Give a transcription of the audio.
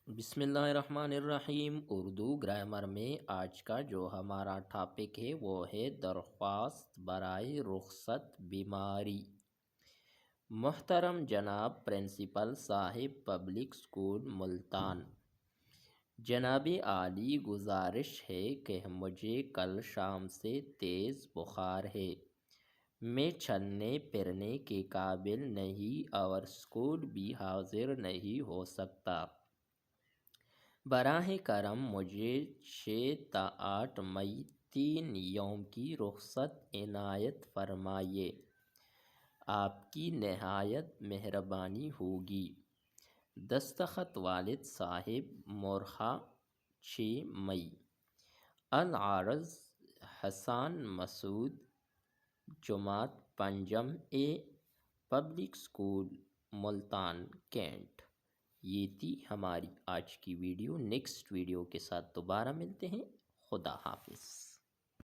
بسم اللہ الرحمن الرحیم۔ اردو گرامر میں آج کا جو ہمارا ٹاپک ہے وہ ہے درخواست برائے رخصت بیماری۔ محترم جناب پرنسپل صاحب پبلک اسکول ملتان، جناب عالی گزارش ہے کہ مجھے کل شام سے تیز بخار ہے، میں چلنے پھرنے کے قابل نہیں اور اسکول بھی حاضر نہیں ہو سکتا۔ براہ کرم مجھے 6 تا 8 مئی 3 یوم کی رخصت عنایت فرمائیے، آپ کی نہایت مہربانی ہوگی۔ دستخط والد صاحب مورخہ 6 مئی۔ العرض حسن مسعود، جماعت پنجم اے، پبلک اسکول ملتان کینٹ۔ یہ تھی ہماری آج کی ویڈیو۔ نیکسٹ ویڈیو کے ساتھ دوبارہ ملتے ہیں۔ خدا حافظ۔